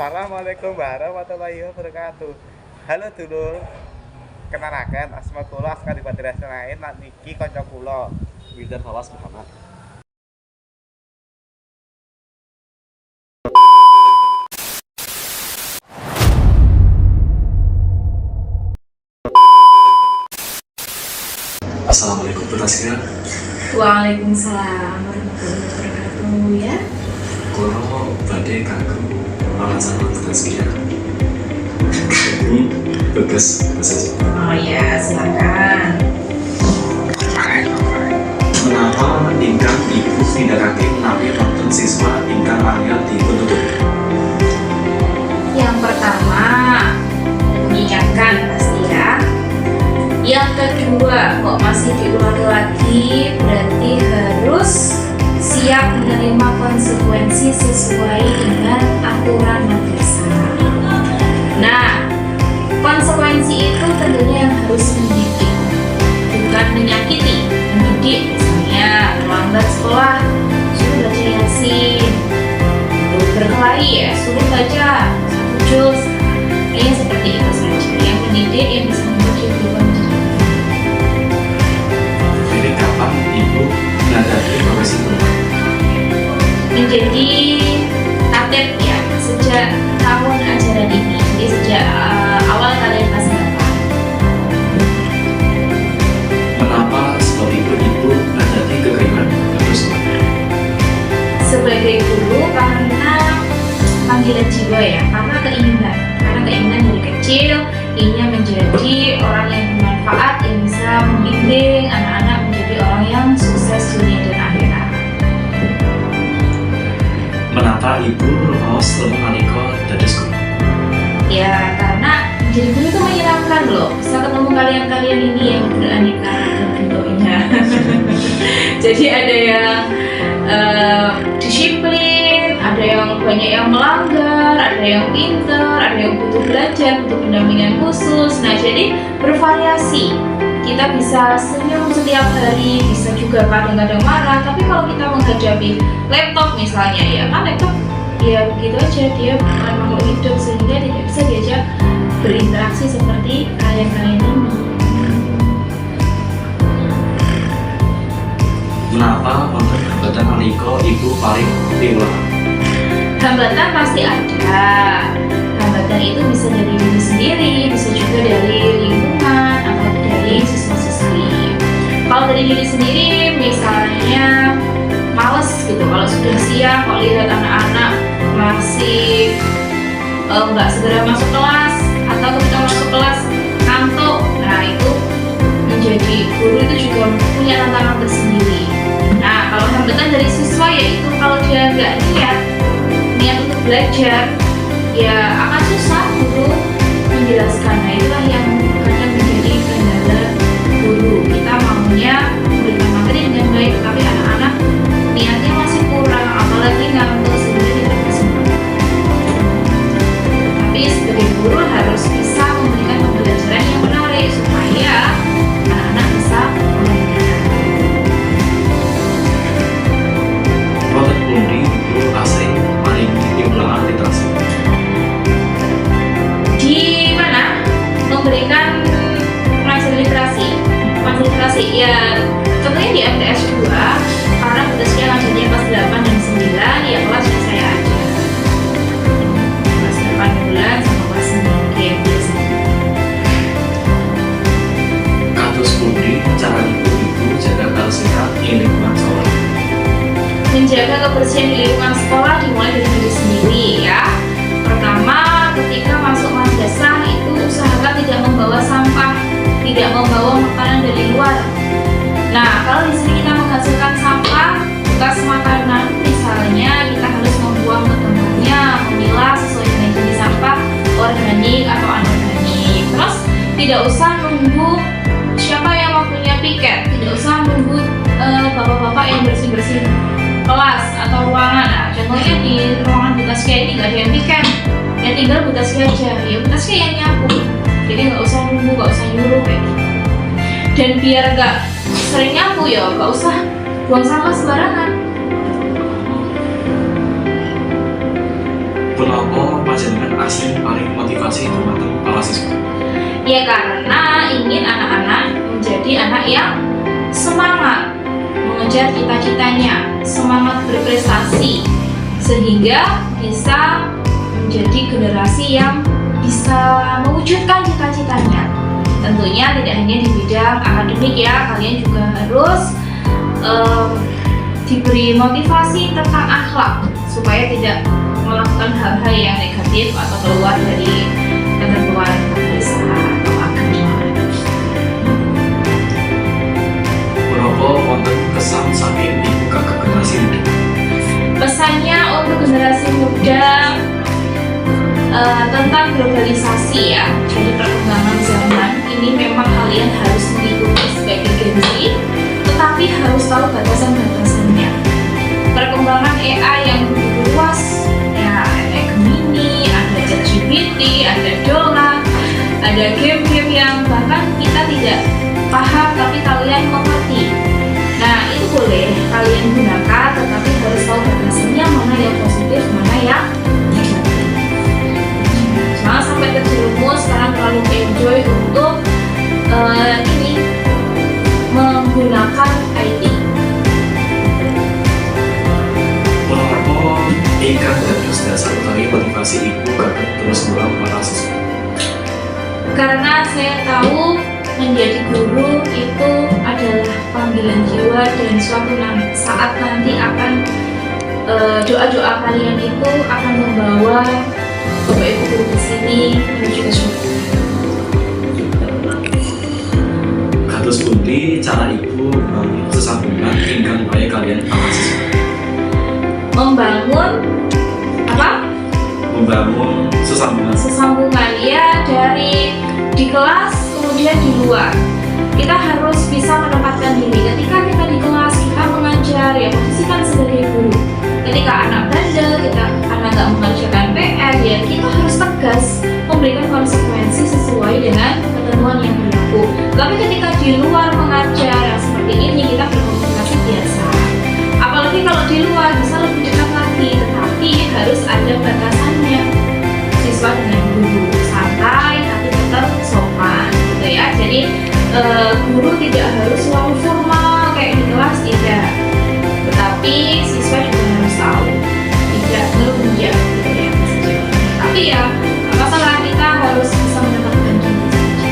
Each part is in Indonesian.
Assalamualaikum warahmatullahi wabarakatuh. Halo dulur, kenalaken asma kula Askar Adipati Rasnain lan niki kanca kula Wildan Fawas Muhammad. Assalamualaikum Putra Sekalian. Waalaikumsalam warahmatullahi wabarakatuh ya. Kulo badhe kanggo alasan Putra Sekalian. Ini Bagas saja. Oh ya, silakan. Menapa ingkang ibu tindakake menawi wonten siswa ingkang arya dituntut? Yang pertama, mengingatkan pasti ya. Yang kedua, kok masih diulangi lagi, berarti harus siap menerima konsekuensi sesuai dengan aturan madrasah. Nah, konsekuensi itu tentunya yang harus mendidik, bukan menyakiti. Mendidik, misalnya terlambat sekolah, suruh baca Yasin, berkelahi ya, suruh baca satu juz. Kayaknya seperti itu saja. Yang mendidik yang bisa membuat kehidupan Jadi kapan ibu menghadapi profesi guru? menjadi atlet ya sejak tahun ajaran ini. Jadi sejak awal kalian kelas 8. Menapa sebab ibu menghadapi kekeringan terus? Sebagai guru karena panggilan jiwa ya, karena keinginan dari kecil ingin menjadi orang yang bermanfaat, yang bisa membimbing anak-anak menjadi orang yang sukses dunia dan akhirat. Menapa ibu rumaos lemu nalika dados guru? Ya karena menjadi guru itu menyenangkan loh, bisa ketemu kalian-kalian ini yang beraneka ragam bentuknya. Jadi ada yang disiplin, ada yang banyak yang melanggar, ada yang pintar, ada yang butuh belajar, butuh pendampingan khusus. Nah jadi bervariasi. Kita bisa senyum setiap hari, bisa juga kadang-kadang marah. Tapi kalau kita menghadapi laptop misalnya, ya kan laptop ya begitu aja, dia bukan makhluk hidup sehingga tidak bisa diajak berinteraksi seperti kalian-kalian ini. Menapa wonten hambatan nalika ibu paling piwulang? Hambatan pasti ada. Hambatan itu bisa dari diri sendiri, bisa juga dari lingkungan atau dari siswa-siswi. Kalau dari diri sendiri, misalnya males gitu. Kalau sudah siang, kalau lihat anak-anak masih nggak segera masuk kelas, atau ketika masuk kelas ngantuk, nah itu menjadi guru itu juga punya tantangan tersendiri. Nah kalau hambatan dari siswa yaitu kalau dia nggak niat untuk belajar, ya akan susah guru menjelaskan. Nah itulah yang kadang menjadi kendala guru. Kita maunya memberikan materi dengan baik, tapi anak-anak niatnya masih kurang, apalagi ngantuk sehingga tidak bersemangat. Tapi sebagai guru harus bisa memberikan pembelajaran yang menarik supaya anak-anak bisa mengerti. Wonten pundi ibu asring maringi piwulangan literasi? Di mana memberikan pelajaran literasi ya contohnya di MTS 2 karena tugasnya ngajarnya kelas 8 dan 9 ya kelasnya saya aja kelas 8 bulan sama kelas 9 kayak biasanya. Kados pundi cara ibu jaga kebersihan ing lingkungan sekolah? Menjaga kebersihan di lingkungan sekolah dimulai dari diri sendiri ya. Pertama, ketika masuk madrasah itu usahakan tidak membawa sampah, tidak membawa makanan dari luar. Nah, kalau di sini kita menghasilkan sampah bekas makanan, misalnya kita harus membuang ke tempatnya, memilah sesuai dengan jenis sampah organik atau anorganik. Terus tidak usah nunggu siapa yang waktunya piket, tidak usah nunggu bapak-bapak yang bersih-bersih kelas atau ruangan. Nah, contohnya di ruangan Bu Taskia ini nggak ada yang piket, yang tinggal Bu Taskia aja, ya Bu Taskia yang nyapu. Jadi nggak usah nunggu, nggak usah nyuruh kayak gitu. Dan biar nggak sering nyapu ya nggak usah buang sampah sembarangan. Punapa panjenengan asli paling motivasi dumateng para siswa? Ya karena ingin anak-anak menjadi anak yang semangat mengejar cita-citanya, semangat berprestasi, sehingga bisa menjadi generasi yang bisa mewujudkan cita-citanya. Tentunya tidak hanya di bidang akademik ya, kalian juga harus diberi motivasi tentang akhlak supaya tidak melakukan hal-hal yang negatif atau keluar dari ketentuan pemeriksaan atau agama. Menapa wonten kesan saking ibu kakak generasi muda? Pesannya untuk generasi muda tentang globalisasi ya. Jadi perkembangan zaman ini memang kalian harus mengikuti sebagai Gen Z, tetapi harus tahu batasan-batasannya. Perkembangan AI yang begitu luas, ya ada Gemini, ada ChatGPT, ada Dola, ada game-game yang bahkan kita tidak paham tapi kalian mengerti. Nah itu boleh kalian gunakan, tetapi harus tahu batasannya, mana yang positif, mana yang negatif. Jangan sampai terjerumus karena terlalu enjoy untuk menggunakan IT. Menapa ingkang dados dasar utawi motivasi ibu kakak terus murang para siswa? Karena saya tahu menjadi guru itu adalah panggilan jiwa dan suatu saat nanti akan doa-doa kalian itu akan membawa Bapak Ibu guru di sini menuju ke surga. Kados pundi cara ibu sesambungan ingkang baik kalian para siswa? Membangun apa? Membangun Sesambungan ya, dari di kelas kemudian di luar. Kita harus bisa menempatkan diri. Ketika kita di kelas, kita mengajar ya, posisikan sebagai guru. Ketika anak bandel, anak nggak mengerjakan PR ya, kita harus tegas memberikan konsekuensi sesuai dengan ketentuan yang berlaku. Tapi ketika di luar mengajar yang seperti ini, kita berkomunikasi biasa. Apalagi kalau di luar bisa lebih dekat lagi, tetapi harus ada batasannya. Siswa dengan guru santai tapi tetap sopan gitu ya. Jadi guru tidak harus selalu formal kayak di kelas, tidak, tetapi siswa juga harus tahu tidak melunjak gitu ya. Tapi ya masalah kita harus bisa menempatkan diri saja.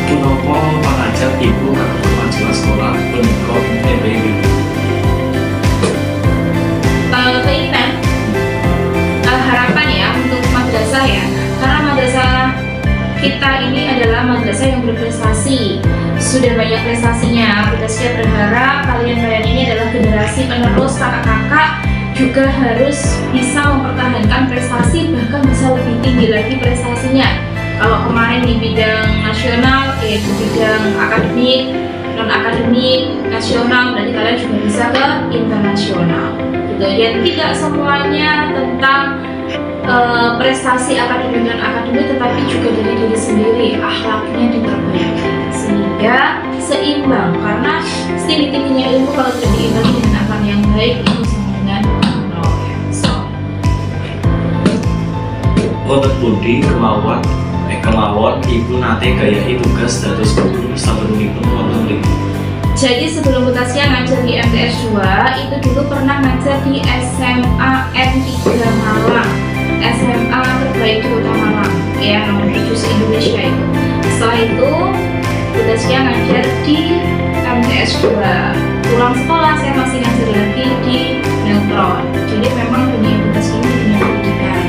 Kenapa mengajak ibu kakak kemajuan sekolah menikah MBB? Keinginan harapan ya untuk madrasah ya, karena madrasah kita ini adalah madrasah yang berprestasi, sudah banyak prestasinya. Kita siap berharap kalian ini adalah generasi penerus, kakak-kakak juga harus bisa mempertahankan prestasi, bahkan bisa lebih tinggi lagi prestasinya. Kalau kemarin di bidang nasional, yaitu bidang akademik, non akademik, nasional, berarti kalian juga bisa ke internasional. Gitu. Jadi tidak semuanya tentang prestasi akademik dan akademik, tetapi juga dari diri sendiri, akhlaknya diperbaiki sehingga seimbang. Karena setinggi-tingginya ilmu kalau tidak diimbangi dengan akhlak yang baik itu sama dengan nol ya. Wonten pundi kemawon ibu nate gayai tugas dados guru sabenipun wonten mriku? Jadi sebelum Butasia ngajar di MTS 2, itu dulu pernah ngajar di SMA N3 Malang, SMA terbaik di Kota Malang ya, nomor 7 se-Indonesia itu. Setelah itu Butasia ngajar di MTS 2. Pulang sekolah saya masih ngajar lagi di Neutron. Jadi memang dunia Butasia ini dunia pendidikan,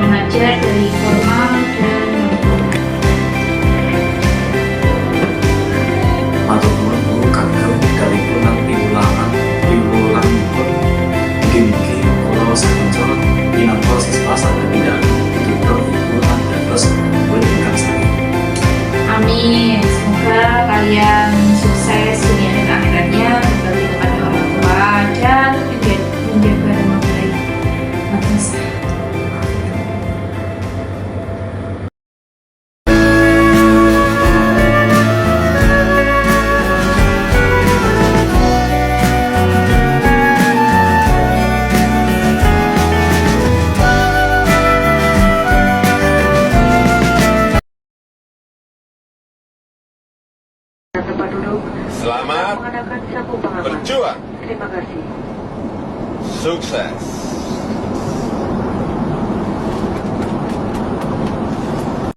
mengajar dari formal dan Matur nuwun guru kagem dari pulang piwulangan pun mugi-mugi kula sakonco minangka siswa saged tidak tutur ibu lan dados murid ingkang sae. amin. Semoga kalian sukses dunia dan akhiratnya, berbakti kepada orang tua dan menjaga nama baik Silakan sambung pengaman. Berjuang. Terima kasih. Sukses.